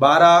12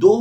2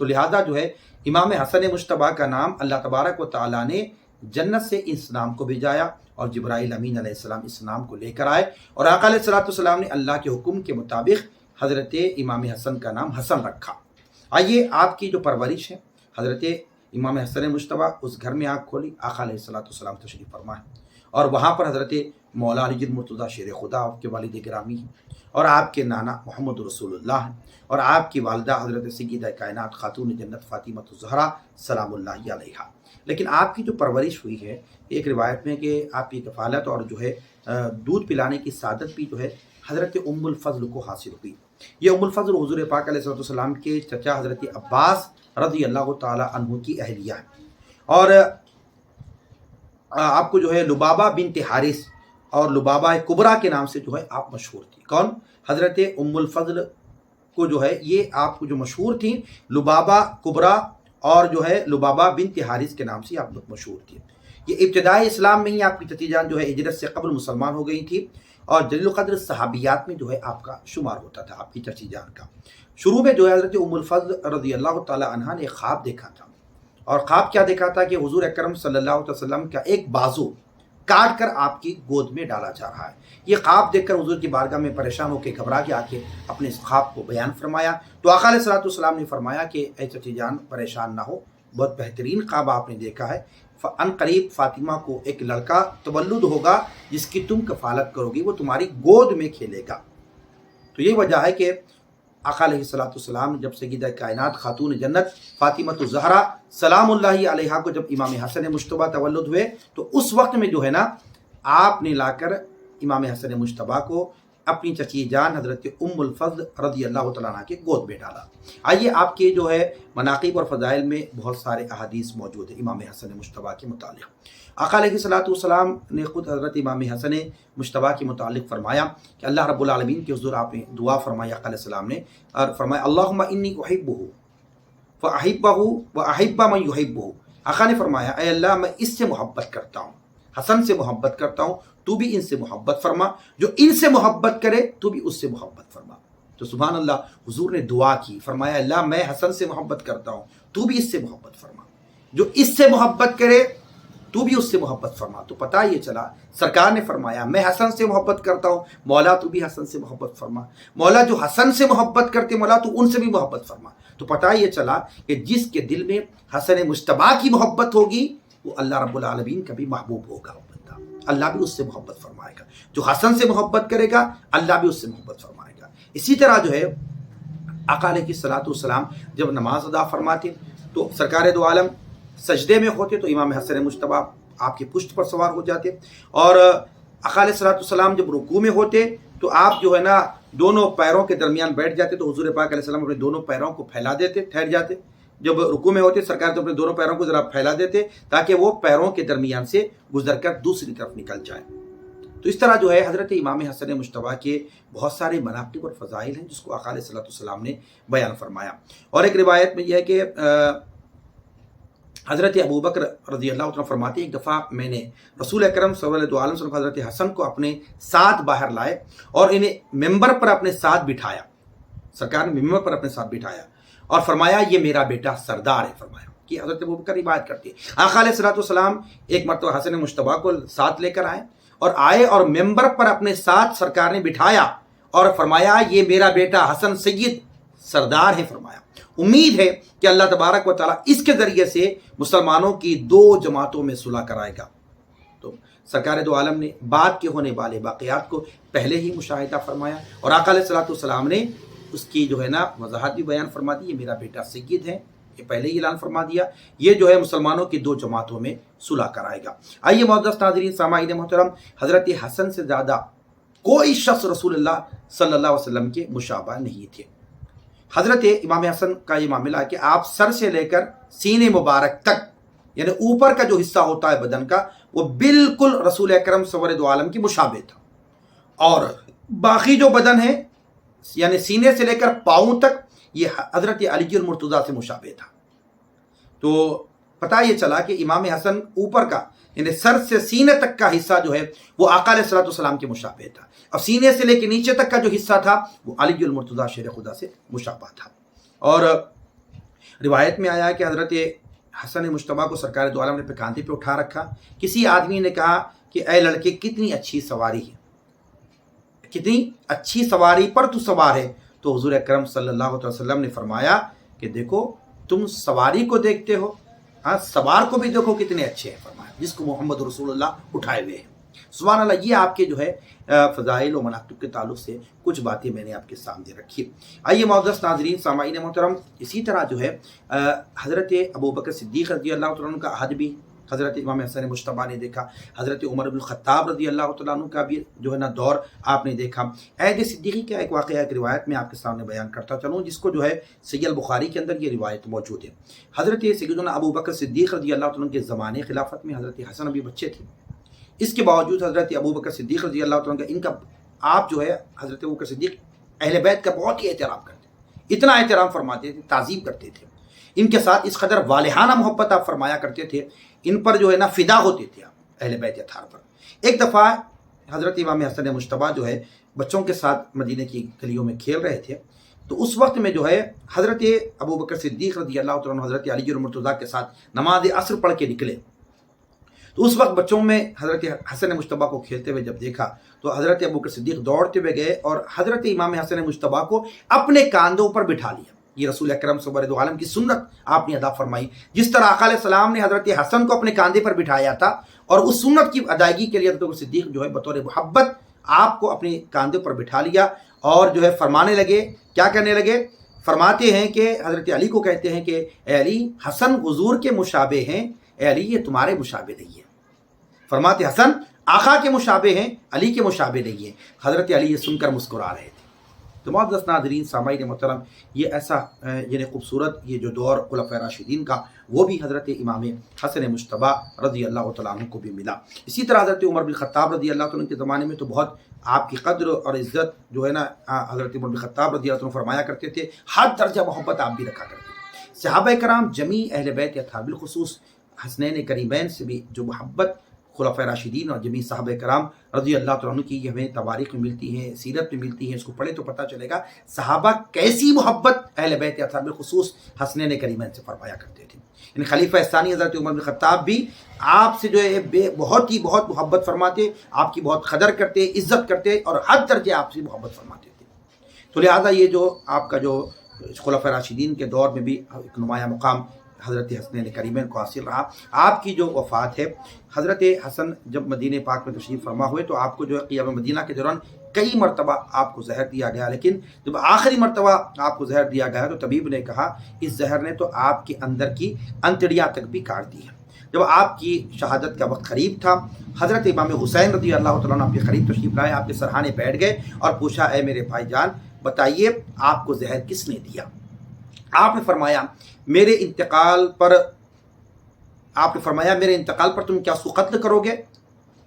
تو لہٰذا جو ہے امام حسن مجتبیٰ کا نام اللہ تبارک و تعالیٰ نے جنت سے اس نام کو بھیجایا، اور جبرائیل امین علیہ السلام اس نام کو لے کر آئے، اور آقا علیہ الصلوۃ والسلام نے اللہ کے حکم کے مطابق حضرت امام حسن کا نام حسن رکھا۔ آئیے آپ کی جو پرورش ہے، حضرت امام حسن مجتبیٰ اس گھر میں آنکھ کھولی، آقا علیہ الصلوۃ والسلام تشریف فرما ہے، اور وہاں پر حضرت مولا علی المرتضیٰ شیر خدا آپ کے والد گرامی ہیں، اور آپ کے نانا محمد رسول اللہ ہیں، اور آپ کی والدہ حضرت سیدہ کائنات خاتون جنت فاطمہ الزہرا سلام اللہ علیہا۔ لیکن آپ کی جو پرورش ہوئی ہے، ایک روایت میں کہ آپ کی کفالت اور جو ہے دودھ پلانے کی سعادت بھی جو ہے حضرت ام الفضل کو حاصل ہوئی۔ یہ ام الفضل حضور پاک علیہ السلام کے چچا حضرت عباس رضی اللہ تعالی عنہ کی اہلیہ ہے، اور آپ کو جو ہے لبابہ بنت حارث اور لبابہ کبریٰ کے نام سے جو ہے آپ مشہور تھی۔ کون؟ حضرت ام الفضل کو جو ہے یہ آپ کو جو مشہور تھیں لبابہ کبریٰ اور جو ہے لبابہ بنت حارث کے نام سے آپ لوگ مشہور تھی۔ یہ ابتدائی اسلام میں ہی آپ کی چچی جان جو ہے ہجرت سے قبل مسلمان ہو گئی تھی، اور جلیل القدر صحابیات میں جو ہے آپ کا شمار ہوتا تھا آپ کی چچی جان کا۔ شروع میں جو ہے حضرت ام الفضل رضی اللہ تعالی عنہا نے ایک خواب دیکھا تھا، اور خواب کیا دیکھا تھا کہ حضور اکرم صلی اللہ علیہ وسلم کا ایک بازو کاٹ کر آپ کی گود میں ڈالا جا رہا ہے۔ یہ خواب دیکھ کر حضور کی بارگاہ میں پریشان ہو کے گھبرا کے آ کے اپنے اس خواب کو بیان فرمایا، تو آقا علیہ الصلوۃ والسلام نے فرمایا کہ اے چچی جان پریشان نہ ہو، بہت بہترین خواب آپ نے دیکھا ہے، ان قریب فاطمہ کو ایک لڑکا تولد ہوگا جس کی تم کفالت کرو گی، وہ تمہاری گود میں کھیلے گا۔ تو یہ وجہ ہے کہ آقا علیہ الصلوۃ والسلام جب سیدہ کائنات خاتون جنت فاطمہ الزہرا سلام اللہ علیہا کو جب امام حسن مجتبیٰ تولد ہوئے، تو اس وقت میں جو ہے نا آپ نے لا کر امام حسن مجتبیٰ کو اپنی چچی جان حضرت ام الفضل رضی اللہ تعالیٰ عنہ کے گود میں ڈالا۔ آئیے آپ کے جو ہے مناقب اور فضائل میں بہت سارے احادیث موجود ہیں امام حسن مجتبیٰ کے متعلق۔ آقا علیہ الصلوۃ والسلام نے خود حضرت امام حسن مجتبیٰ کے متعلق فرمایا کہ اللہ رب العالمین کے حضور آپ نے دعا فرمایا، آقا علیہ السلام نے، اور فرمایا اللہم انی احبہ فاحبہ واحب من یحبہ۔ آقا نے فرمایا اے اللہ میں اس سے محبت کرتا ہوں، حسن سے محبت کرتا ہوں، تو بھی ان سے محبت فرما، جو ان سے محبت کرے تو بھی اس سے محبت فرما۔ تو سبحان اللہ، حضور نے دعا کی، فرمایا اللہ میں حسن سے محبت کرتا ہوں، تو بھی اس سے محبت فرما، جو اس سے محبت کرے تو بھی اس سے محبت فرما۔ تو پتہ یہ چلا سرکار نے فرمایا میں حسن سے محبت کرتا ہوں، مولا تو بھی حسن سے محبت فرما، مولا جو حسن سے محبت کرتے مولا تو ان سے بھی محبت فرما۔ تو پتہ یہ چلا کہ جس کے دل میں حسن مجتبیٰ کی محبت ہوگی وہ اللہ رب العالمین کا بھی محبوب ہوگا، اللہ بھی اس سے محبت فرمائے گا۔ جو حسن سے محبت کرے گا اللہ بھی اس سے محبت فرمائے گا۔ اسی طرح جو ہے آقا علیہ الصلوۃ والسلام جب نماز ادا فرماتے تو سرکار دو عالم سجدے میں ہوتے تو امام حسن مجتبیٰ آپ کی پشت پر سوار ہو جاتے، اور آقا علیہ الصلوۃ والسلام جب رکوع میں ہوتے تو آپ جو ہے نا دونوں پیروں کے درمیان بیٹھ جاتے، تو حضور پاک علیہ السلام اپنے دونوں پیروں کو پھیلا دیتے، ٹھہر جاتے۔ جب رکوع میں ہوتے سرکار تو اپنے دونوں پیروں کو ذرا پھیلا دیتے تاکہ وہ پیروں کے درمیان سے گزر کر دوسری طرف نکل جائے۔ تو اس طرح جو ہے حضرت امام حسن مجتبیٰ کے بہت سارے مناقب اور فضائل ہیں جس کو آقا علیہ الصلوۃ والسلام نے بیان فرمایا۔ اور ایک روایت میں یہ ہے کہ حضرت ابوبکر رضی اللہ عنہ فرماتے ہیں ایک دفعہ میں نے رسول اکرم صلی اللہ علیہ وسلم حضرت حسن کو اپنے ساتھ باہر لائے اور انہیں ممبر پر اپنے ساتھ بٹھایا، سرکار نے ممبر پر اپنے ساتھ بٹھایا اور فرمایا یہ میرا بیٹا سردار ہے۔ فرمایا کہ حضرت ابوبکر روایت کرتے ہیں آقا علیہ الصلوۃ والسلام ایک مرتبہ حسن مجتبیٰ کو ساتھ لے کر آئے اور ممبر پر اپنے ساتھ سرکار نے بٹھایا اور فرمایا یہ میرا بیٹا حسن سید سردار ہے۔ فرمایا امید ہے کہ اللہ تبارک و تعالیٰ اس کے ذریعے سے مسلمانوں کی دو جماعتوں میں صلح کرائے گا۔ تو سرکار دو عالم نے بعد کے ہونے والے واقعات کو پہلے ہی مشاہدہ فرمایا اور آقا علیہ الصلوۃ والسلام نے اس کی جو ہے نا وضاحت بھی بیان فرما دی، یہ میرا بیٹا سید ہے، یہ پہلے ہی اعلان فرما دیا، یہ جو ہے مسلمانوں کی دو جماعتوں میں صلح کرائے گا۔ آئیے معزز ناظرین سامعین محترم، حضرت حسن سے زیادہ کوئی شخص رسول اللہ صلی اللہ علیہ وسلم کے مشابہ نہیں تھے۔ حضرت امام حسن کا یہ معاملہ ہے کہ آپ سر سے لے کر سینے مبارک تک یعنی اوپر کا جو حصہ ہوتا ہے بدن کا وہ بالکل رسول اکرم صلی اللہ علیہ وسلم کی مشابہ تھا، اور باقی جو بدن ہے یعنی سینے سے لے کر پاؤں تک یہ حضرت علی المرتضیٰ سے مشابہ تھا۔ تو پتہ یہ چلا کہ امام حسن اوپر کا یعنی سر سے سینے تک کا حصہ جو ہے وہ آقا علیہ الصلوۃ والسلام کے مشابہ تھا، اور سینے سے لے کے نیچے تک کا جو حصہ تھا وہ علی المرتضیٰ شیر خدا سے مشابہ تھا۔ اور روایت میں آیا کہ حضرت حسن مجتبیٰ کو سرکار دو عالم نے کاندھے پہ اٹھا رکھا. کسی آدمی نے کہا کہ اے لڑکے کتنی اچھی سواری ہے, کتنی اچھی سواری پر تو سوار ہے. تو حضور اکرم صلی اللہ علیہ وسلم نے فرمایا کہ دیکھو تم سواری کو دیکھتے ہو, ہاں سوار کو بھی دیکھو کتنے اچھے ہیں, فرمایا جس کو محمد رسول اللہ اٹھائے ہوئے ہیں. سبحان اللہ. یہ آپ کے جو ہے فضائل و مناقب کے تعلق سے کچھ باتیں میں نے آپ کے سامنے رکھی. آئیے معزز ناظرین سامعین محترم, اسی طرح جو ہے حضرت ابوبکر صدیق رضی اللہ تعالیٰ عنہ کا عہد بھی حضرت امام حسن مجتبیٰ نے دیکھا. حضرت عمر بن الخطاب رضی اللہ تعالیٰ عنہ کا بھی جو ہے نا دور آپ نے دیکھا. عہد صدیقی کا ایک واقعہ ایک روایت میں آپ کے سامنے بیان کرتا چلوں, جس کو جو ہے صحیح البخاری کے اندر یہ روایت موجود ہے. حضرت سیدنا ابوبکر صدیق رضی اللہ تعالیٰ عنہ کے زمانے خلافت میں حضرت حسن ابھی بچے تھے. اس کے باوجود حضرت ابوبکر صدیق رضی اللہ تعالیٰ عنہ کا ان کا آپ جو ہے حضرت ابوبکر صدیق اہل بیت کا بہت ہی احترام کرتے, اتنا احترام فرماتے تھے, تعظیم کرتے تھے. ان کے ساتھ اس قدر والہانہ محبت آپ فرمایا کرتے تھے, ان پر جو ہے نا فدا ہوتے تھے آپ اہل بیت اطہار پر. ایک دفعہ حضرت امام حسن مجتبیٰ جو ہے بچوں کے ساتھ مدینہ کی گلیوں میں کھیل رہے تھے. تو اس وقت میں جو ہے حضرت ابوبکر صدیق رضی اللہ تعالیٰ عنہ حضرت علی اور مرتضیٰ کے ساتھ نماز عصر پڑھ کے نکلے. تو اس وقت بچوں میں حضرت حسن مجتبیٰ کو کھیلتے ہوئے جب دیکھا تو حضرت ابوبکر صدیق دوڑتے ہوئے گئے اور حضرت امام حسن مجتبیٰ کو اپنے کاندھوں پر بٹھا لیا. یہ رسول اکرم صلی اللہ علیہ وسلم کی سنت آپ نے ادا فرمائی. جس طرح آقا علیہ السلام نے حضرت حسن کو اپنے کاندھے پر بٹھایا تھا اور اس سنت کی ادائیگی کے لیے حضرت ابوبکر صدیق جو ہے بطور محبت آپ کو اپنے کاندھے پر بٹھا لیا اور جو ہے فرمانے لگے. کیا کہنے لگے؟ فرماتے ہیں کہ حضرت علی کو کہتے ہیں کہ اے علی حسن حضور کے مشابہ ہیں, اے علی یہ تمہارے مشابہ نہیں ہے. فرماتے حسن آقا کے مشابہ ہیں, علی کے مشابہ نہیں ہیں. حضرت علی یہ سن کر مسکرا رہے تھے. تو معزز ناظرین سامعین محترم, یہ ایسا یعنی خوبصورت یہ جو دور خلفائے راشدین کا وہ بھی حضرت امام حسن مجتبیٰ رضی اللہ تعالیٰ عنہ کو بھی ملا. اسی طرح حضرت عمر بن الخطاب رضی اللہ تعالیٰ عنہ کے زمانے میں تو بہت آپ کی قدر اور عزت جو ہے نا حضرت عمر بن الخطاب رضی اللہ عنہ فرمایا کرتے تھے. ہر درجہ محبت آپ بھی رکھا کرتے تھے. صحابہ کرام جمیع اہل بیت اطہار بالخصوص حسنین کریمین سے بھی جو محبت خلفائے راشدین اور جمیع صحابہ کرام رضی اللہ تعالیٰ عنہ کی یہ ہمیں تواریخ میں ملتی ہیں, سیرت میں ملتی ہیں. اس کو پڑھے تو پتہ چلے گا صحابہ کیسی محبت اہل بیت اطہار بالخصوص حسنین کریمین سے فرمایا کرتے تھے. یعنی خلیفہ ثانی حضرت عمر بن الخطاب بھی آپ سے جو ہے بہت محبت فرماتے, آپ کی بہت قدر کرتے, عزت کرتے اور ہر درجے آپ سے محبت فرماتے تھے. تو لہٰذا یہ جو آپ کا جو خلفائے راشدین کے دور میں بھی ایک نمایاں مقام حضرت حسنین کریمین کو حاصل رہا. آپ کی جو وفات ہے, حضرت حسن جب مدینہ پاک میں تشریف فرما ہوئے تو آپ کو جو ہے قیام مدینہ کے دوران کئی مرتبہ آپ کو زہر دیا گیا, لیکن جب آخری مرتبہ آپ کو زہر دیا گیا تو طبیب نے کہا اس زہر نے تو آپ کے اندر کی انتڑیاں تک بھی کاٹ دی ہے. جب آپ کی شہادت کا وقت قریب تھا, حضرت امام حسین رضی اللہ تعالیٰ عنہ آپ کے قریب تشریف لائے, آپ کے سرہانے بیٹھ گئے اور پوچھا اے میرے بھائی جان بتائیے آپ کو زہر کس نے دیا؟ آپ نے فرمایا میرے انتقال پر تم کیا اس کو قتل کرو گے؟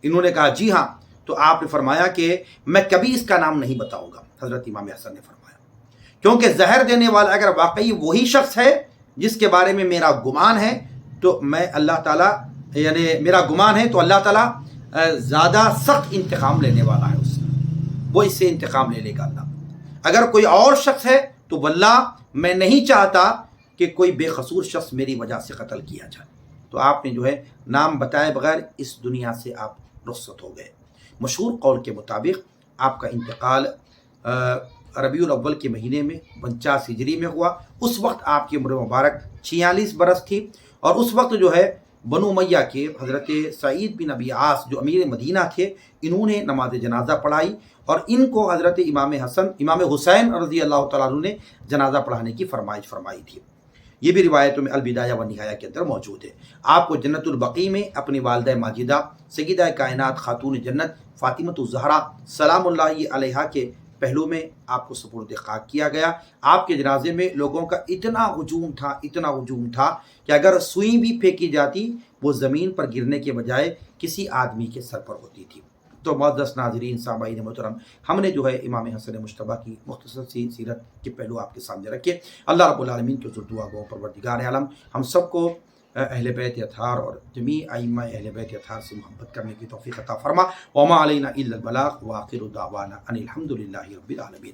انہوں نے کہا جی ہاں. تو آپ نے فرمایا کہ میں کبھی اس کا نام نہیں بتاؤں گا. حضرت امام حسن نے فرمایا کیونکہ زہر دینے والا اگر واقعی وہی شخص ہے جس کے بارے میں میرا گمان ہے تو میں اللہ تعالیٰ یعنی میرا گمان ہے تو اللہ تعالیٰ زیادہ سخت انتقام لینے والا ہے, اس سے وہ اس سے انتقام لے لے گا اللہ. اگر کوئی اور شخص ہے تو واللہ میں نہیں چاہتا کہ کوئی بے قصور شخص میری وجہ سے قتل کیا جائے. تو آپ نے جو ہے نام بتائے بغیر اس دنیا سے آپ رخصت ہو گئے. مشہور قول کے مطابق آپ کا انتقال ربیع الاول کے مہینے میں 49 ہجری میں ہوا. اس وقت آپ کی عمر مبارک 46 برس تھی اور اس وقت جو ہے بنو امیہ کے حضرت سعید بن ابی عاص جو امیر مدینہ تھے, انہوں نے نماز جنازہ پڑھائی اور ان کو حضرت امام حسین رضی اللہ تعالیٰ عنہ نے جنازہ پڑھانے کی فرمائش فرمائی تھی. یہ بھی روایتوں میں البدایہ و نہایہ کے اندر موجود ہے. آپ کو جنت البقیع میں اپنی والدہ ماجدہ سیدہ کائنات خاتون جنت فاطمۃ الزہرا سلام اللہ علیہا کے پہلو میں آپ کو سپرد خاک کیا گیا. آپ کے جنازے میں لوگوں کا اتنا ہجوم تھا کہ اگر سوئی بھی پھینکی جاتی وہ زمین پر گرنے کے بجائے کسی آدمی کے سر پر ہوتی تھی. تو معزز ناظرین سامعین محترم, ہم نے جو ہے امام حسن مجتبیٰ کی مختصر سی سیرت کے پہلو آپ کے سامنے رکھے. اللہ رب العالمین کے حضور دعا گو پروردگار عالم ہم سب کو اہل بیت اطہار اور جمیع ائمہ اہل بیت اطہار سے محبت کرنے کی توفیق عطا فرما. وما علینا الا البلاغ وآخر دعوانا ان الحمد للہ رب العالمین.